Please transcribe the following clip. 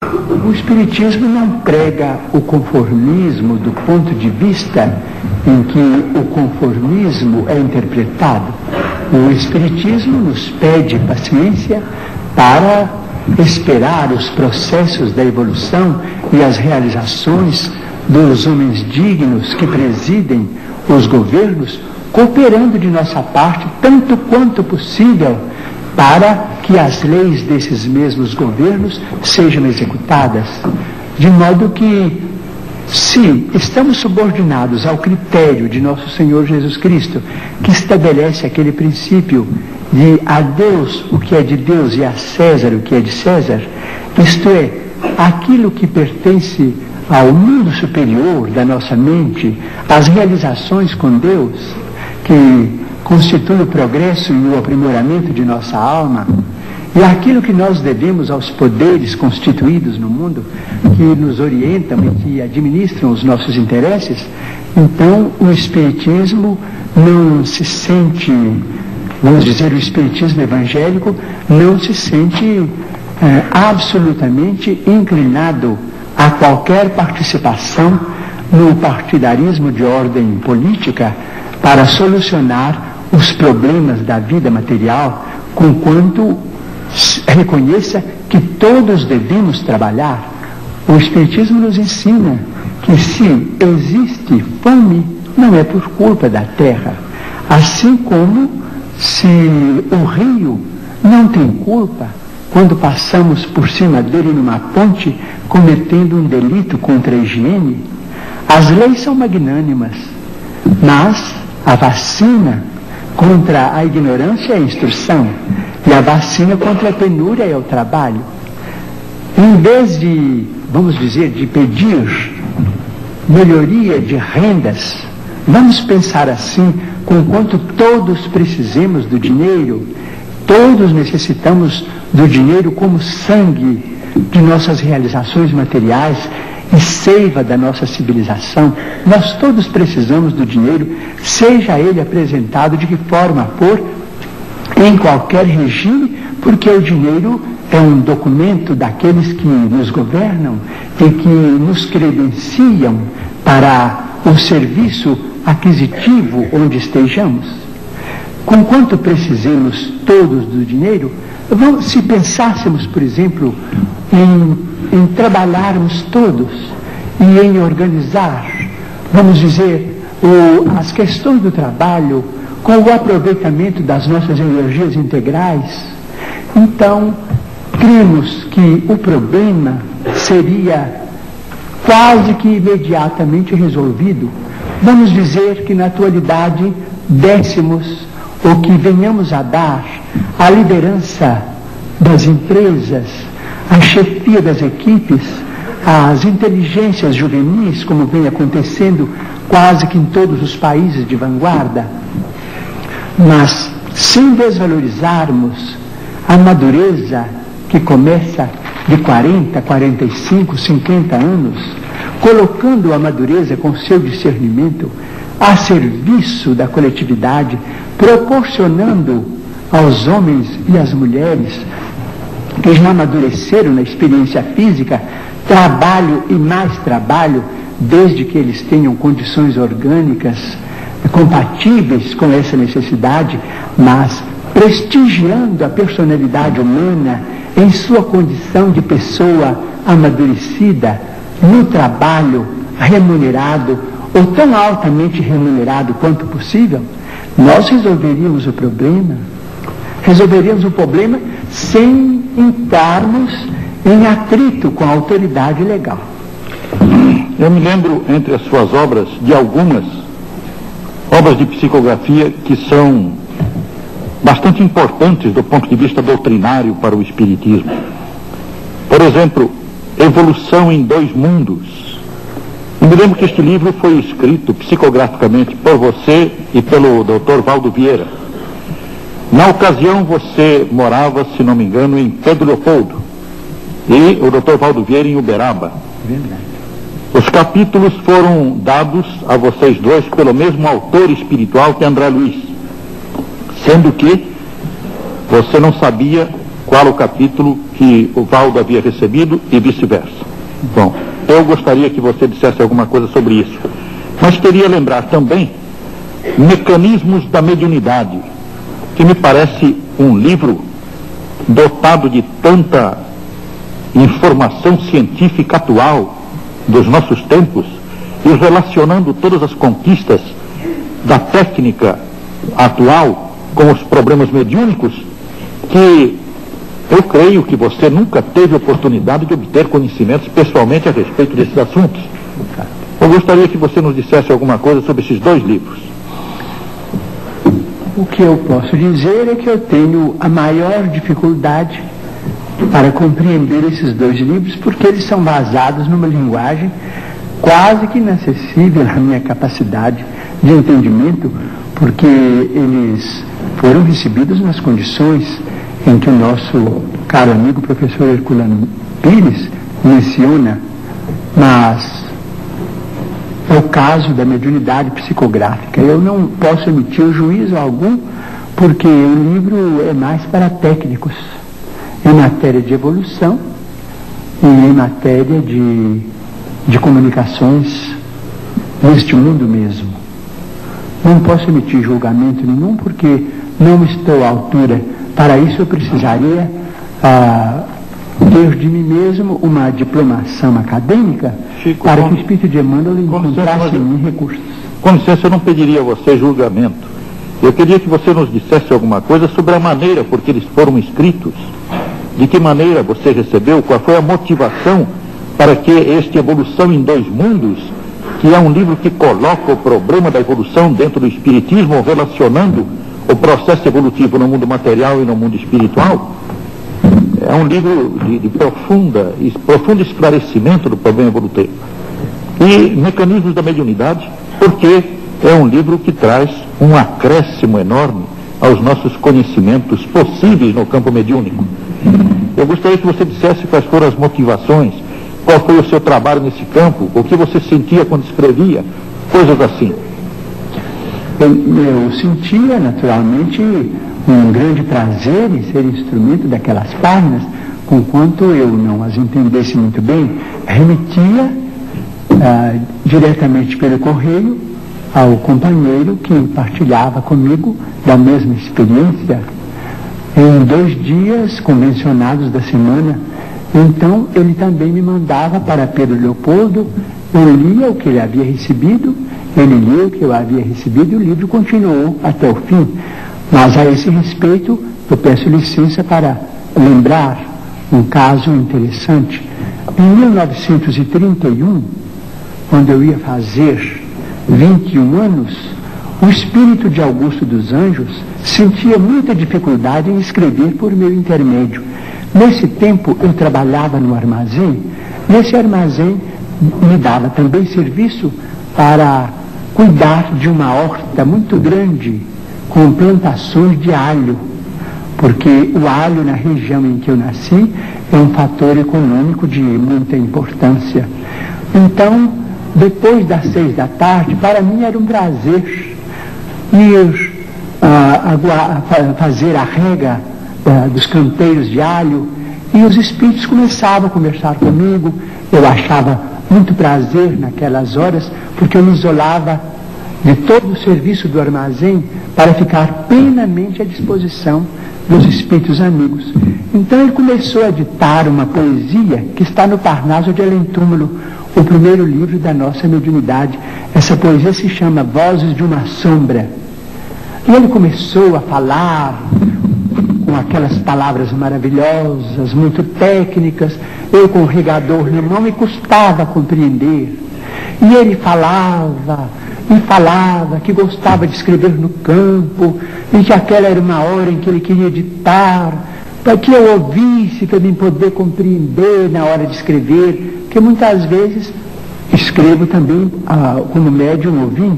O Espiritismo não prega o conformismo do ponto de vista em que o conformismo é interpretado. O Espiritismo nos pede paciência para esperar os processos da evolução e as realizações dos homens dignos que presidem os governos, cooperando de nossa parte tanto quanto possível para que as leis desses mesmos governos sejam executadas. De modo que, se estamos subordinados ao critério de nosso Senhor Jesus Cristo, que estabelece aquele princípio de a Deus o que é de Deus e a César o que é de César, isto é, aquilo que pertence ao mundo superior da nossa mente, as realizações com Deus, que constitui o progresso e o aprimoramento de nossa alma, e aquilo que nós devemos aos poderes constituídos no mundo, que nos orientam e que administram os nossos interesses, então o Espiritismo não se sente, vamos dizer, o Espiritismo evangélico não se sente absolutamente inclinado a qualquer participação no partidarismo de ordem política para solucionar os problemas da vida material, conquanto reconheça que todos devemos trabalhar. O Espiritismo nos ensina que se existe fome, não é por culpa da terra, assim como se o rio não tem culpa quando passamos por cima dele numa ponte cometendo um delito contra a higiene. As leis são magnânimas, mas a vacina contra a ignorância é a instrução, e a vacina contra a penúria é o trabalho. Em vez de, vamos dizer, de pedir melhoria de rendas, vamos pensar assim, conquanto todos precisemos do dinheiro, todos necessitamos do dinheiro como sangue de nossas realizações materiais e seiva da nossa civilização. Nós todos precisamos do dinheiro, seja ele apresentado de que forma for, em qualquer regime, porque o dinheiro é um documento daqueles que nos governam e que nos credenciam para o serviço aquisitivo onde estejamos. Conquanto precisemos todos do dinheiro, se pensássemos, por exemplo, em trabalharmos todos e em organizar, vamos dizer, as questões do trabalho com o aproveitamento das nossas energias integrais, então cremos que o problema seria quase que imediatamente resolvido. Vamos dizer que na atualidade dessemos ou que venhamos a dar a liderança das empresas, a chefia das equipes, as inteligências juvenis, como vem acontecendo quase que em todos os países de vanguarda, mas sem desvalorizarmos a madureza que começa de 40, 45, 50 anos, colocando a madureza com seu discernimento a serviço da coletividade, proporcionando aos homens e às mulheres que já amadureceram na experiência física trabalho e mais trabalho, desde que eles tenham condições orgânicas compatíveis com essa necessidade, mas prestigiando a personalidade humana em sua condição de pessoa amadurecida no trabalho remunerado ou tão altamente remunerado quanto possível, nós resolveríamos o problema sem entrarmos em atrito com a autoridade legal. Eu me lembro, entre as suas obras, de algumas obras de psicografia que são bastante importantes do ponto de vista doutrinário para o Espiritismo. Por exemplo, Evolução em Dois Mundos. Eu me lembro que este livro foi escrito psicograficamente por você e pelo Dr. Valdo Vieira. Na ocasião você morava, se não me engano, em Pedro Leopoldo e o Dr. Valdo Vieira em Uberaba. Verdade. Os capítulos foram dados a vocês dois pelo mesmo autor espiritual que André Luiz, sendo que você não sabia qual o capítulo que o Valdo havia recebido e vice-versa. Bom, eu gostaria que você dissesse alguma coisa sobre isso. Mas queria lembrar também Mecanismos da Mediunidade, que me parece um livro dotado de tanta informação científica atual dos nossos tempos e relacionando todas as conquistas da técnica atual com os problemas mediúnicos, que eu creio que você nunca teve oportunidade de obter conhecimentos pessoalmente a respeito desses assuntos. Eu gostaria que você nos dissesse alguma coisa sobre esses dois livros. O que eu posso dizer é que eu tenho a maior dificuldade para compreender esses dois livros, porque eles são baseados numa linguagem quase que inacessível à minha capacidade de entendimento, porque eles foram recebidos nas condições em que o nosso caro amigo professor Herculano Pires menciona, mas é o caso da mediunidade psicográfica. Eu não posso emitir juízo algum, porque o livro é mais para técnicos, em matéria de evolução e em matéria de comunicações neste mundo mesmo. Não posso emitir julgamento nenhum, porque não estou à altura. Para isso eu precisaria ter de mim mesmo uma diplomação acadêmica, Chico, para que o Espírito de Emmanuel encontrasse em mim recursos. Com licença, eu não pediria a você julgamento. Eu queria que você nos dissesse alguma coisa sobre a maneira por que eles foram escritos. De que maneira você recebeu, qual foi a motivação para que este Evolução em Dois Mundos, que é um livro que coloca o problema da evolução dentro do Espiritismo, relacionando o processo evolutivo no mundo material e no mundo espiritual, é um livro de profundo esclarecimento do problema evolutivo. E Mecanismos da Mediunidade, porque é um livro que traz um acréscimo enorme aos nossos conhecimentos possíveis no campo mediúnico. Eu gostaria que você dissesse quais foram as motivações, qual foi o seu trabalho nesse campo, o que você sentia quando escrevia, coisas assim. Eu sentia, naturalmente, um grande prazer em ser instrumento daquelas páginas, conquanto eu não as entendesse muito bem, remetia diretamente pelo correio ao companheiro que partilhava comigo da mesma experiência, em 2 dias convencionados da semana. Então ele também me mandava para Pedro Leopoldo, eu lia o que ele havia recebido, ele lia o que eu havia recebido e o livro continuou até o fim. Mas a esse respeito eu peço licença para lembrar um caso interessante. Em 1931, quando eu ia fazer 21 anos, o espírito de Augusto dos Anjos sentia muita dificuldade em escrever por meu intermédio. Nesse tempo eu trabalhava no armazém, e esse armazém me dava também serviço para cuidar de uma horta muito grande, com plantações de alho, porque o alho na região em que eu nasci é um fator econômico de muita importância. Então, depois das 6 da tarde, para mim era um prazer ir fazer a rega dos canteiros de alho, e os espíritos começavam a conversar comigo. Eu achava muito prazer naquelas horas, porque eu me isolava de todo o serviço do armazém para ficar plenamente à disposição dos espíritos amigos. Então ele começou a ditar uma poesia que está no Parnaso de Além-Túmulo, o primeiro livro da nossa mediunidade. Essa poesia se chama Vozes de uma Sombra. E ele começou a falar com aquelas palavras maravilhosas, muito técnicas. Eu com o regador na mão me custava compreender. E ele falava e falava que gostava de escrever no campo, e que aquela era uma hora em que ele queria ditar, para que eu ouvisse, para mim poder compreender na hora de escrever, que muitas vezes escrevo também como médium ouvinte.